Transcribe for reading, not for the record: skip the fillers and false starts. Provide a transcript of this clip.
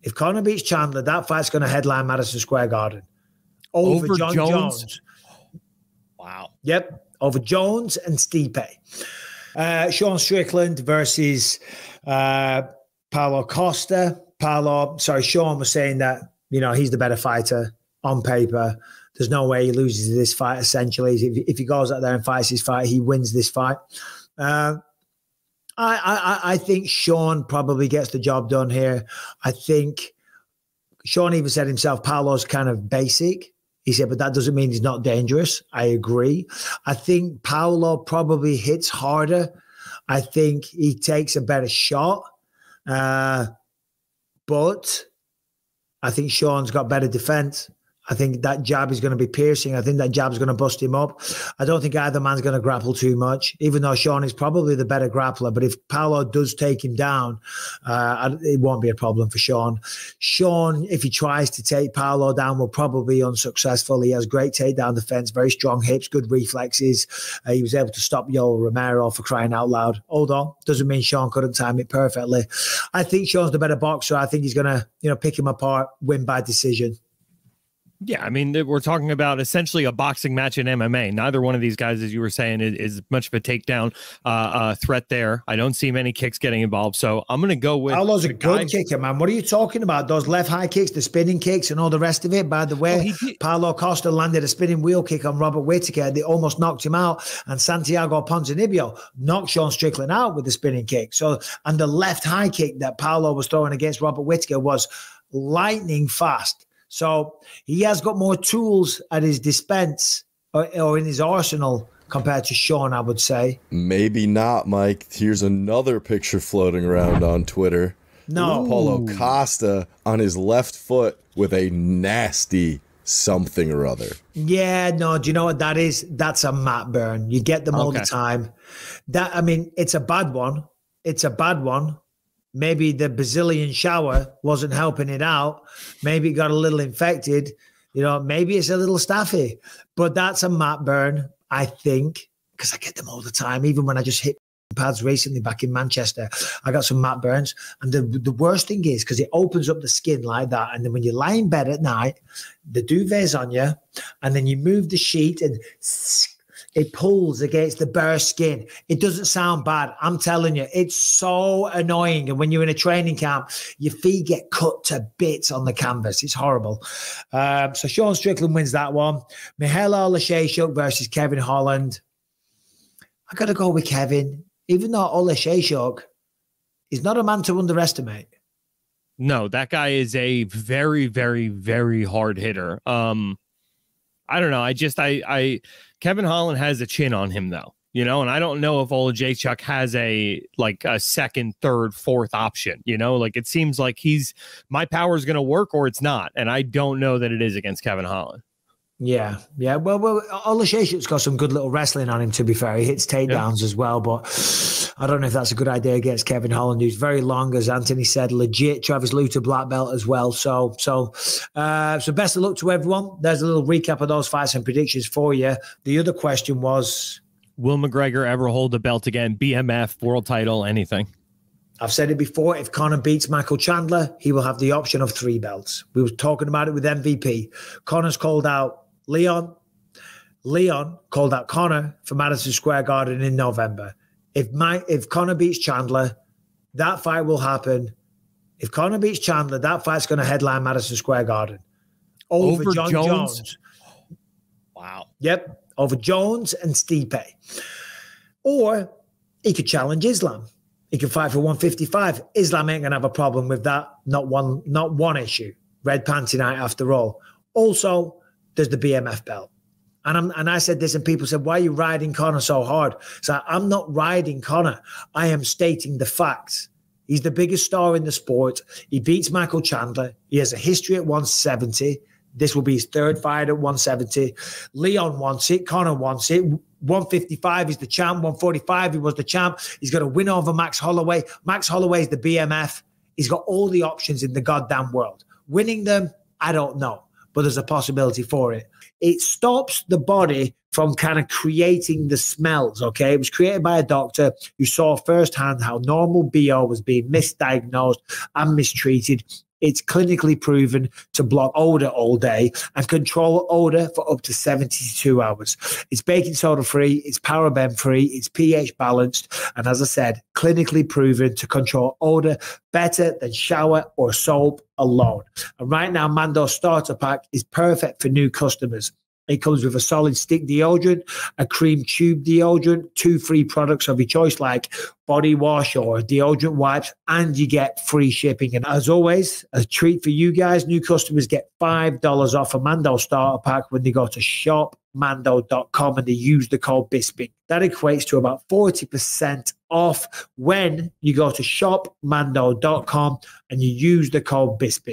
If Conor beats Chandler, that fight's going to headline Madison Square Garden. Over Jon Jones. Wow. Yep. Over Jones and Stipe. Sean Strickland versus Paulo Costa. Sean was saying that, he's the better fighter on paper. There's no way he loses this fight, essentially. If he goes out there and fights his fight, he wins this fight. I think Sean probably gets the job done here. I think Sean even said himself, Paulo's kind of basic. He said, but that doesn't mean he's not dangerous. I agree. I think Paulo probably hits harder. I think he takes a better shot. But I think Sean's got better defense. I think that jab is going to be piercing. I think that jab is going to bust him up. I don't think either man's going to grapple too much, even though Sean is probably the better grappler. But if Paulo does take him down, it won't be a problem for Sean. Sean, if he tries to take Paulo down, will probably be unsuccessful. He has great takedown defense, very strong hips, good reflexes. He was able to stop Yoel Romero, for crying out loud. Hold on, doesn't mean Sean couldn't time it perfectly. I think Sean's the better boxer. I think he's going to, pick him apart, win by decision. Yeah, I mean, we're talking about essentially a boxing match in MMA. Neither one of these guys, as you were saying, is much of a takedown threat there. I don't see many kicks getting involved, so I'm going to go with... Paulo's a good kicker, man. What are you talking about? Those left high kicks, the spinning kicks, and all the rest of it. By the way, Paulo Costa landed a spinning wheel kick on Robert Whittaker. They almost knocked him out, and Santiago Ponzinibbio knocked Sean Strickland out with the spinning kick. And the left high kick that Paulo was throwing against Robert Whittaker was lightning fast. So he has got more tools at his dispense or in his arsenal compared to Sean, I would say. Maybe not, Mike. Here's another picture floating around on Twitter. No. Paulo Costa on his left foot with a nasty something or other. Yeah, no, do you know what that is? That's a mat burn. You get them all the time. It's a bad one. It's a bad one. Maybe the Brazilian shower wasn't helping it out. Maybe it got a little infected. Maybe it's a little staffy. But that's a mat burn, I think, because I get them all the time. Even when I just hit pads recently back in Manchester, I got some mat burns. And the worst thing is because it opens up the skin like that. And then when you lie in bed at night, the duvet's on you, and then you move the sheet and it pulls against the bare skin. It doesn't sound bad. I'm telling you, it's so annoying. And when you're in a training camp, your feet get cut to bits on the canvas. It's horrible. So Sean Strickland wins that one. Mihail Oleksiejczuk versus Kevin Holland. I got to go with Kevin, even though Oleksiejczuk is not a man to underestimate. No, that guy is a very, very, very hard hitter. I don't know. Kevin Holland has a chin on him, though, and I don't know if Oleksiejczuk has a second, third, fourth option, it seems like my power is going to work or it's not. And I don't know that it is against Kevin Holland. Yeah. Well, Oleksiejczuk's got some good little wrestling on him, to be fair. He hits takedowns as well, but I don't know if that's a good idea against Kevin Holland, who's very long, as Anthony said, legit Travis Lutter black belt as well. So best of luck to everyone. There's a little recap of those fights and predictions for you. The other question was, will McGregor ever hold the belt again? BMF, world title, anything? I've said it before. If Conor beats Michael Chandler, he will have the option of 3 belts. We were talking about it with MVP. Conor's called out Leon called out Conor for Madison Square Garden in November. If Conor beats Chandler, that fight will happen. If Conor beats Chandler, that fight's going to headline Madison Square Garden. Over Jon Jones. Wow. Yep. Over Jones and Stipe. Or he could challenge Islam. He could fight for 155. Islam ain't going to have a problem with that. Not one issue. Red panty night after all. Also, there's the BMF belt. And I said this, and people said, why are you riding Conor so hard? So I'm not riding Conor. I am stating the facts. He's the biggest star in the sport. He beats Michael Chandler. He has a history at 170. This will be his 3rd fight at 170. Leon wants it. Conor wants it. 155 is the champ. 145, he was the champ. He's got a win over Max Holloway. Max Holloway is the BMF. He's got all the options in the goddamn world. Winning them, I don't know, but there's a possibility for it. It stops the body from kind of creating the smells, okay? It was created by a doctor who saw firsthand how normal BO was being misdiagnosed and mistreated It's clinically proven to block odor all day and control odor for up to 72 hours. It's baking soda free, it's paraben free, it's pH balanced, and as I said, clinically proven to control odor better than shower or soap alone. And right now, Mando's starter pack is perfect for new customers. It comes with a solid stick deodorant, a cream tube deodorant, 2 free products of your choice like body wash or deodorant wipes, and you get free shipping. And as always, a treat for you guys, new customers get $5 off a Mando starter pack when they go to shopmando.com and they use the code Bisping. That equates to about 40% off when you go to shopmando.com and you use the code Bisping.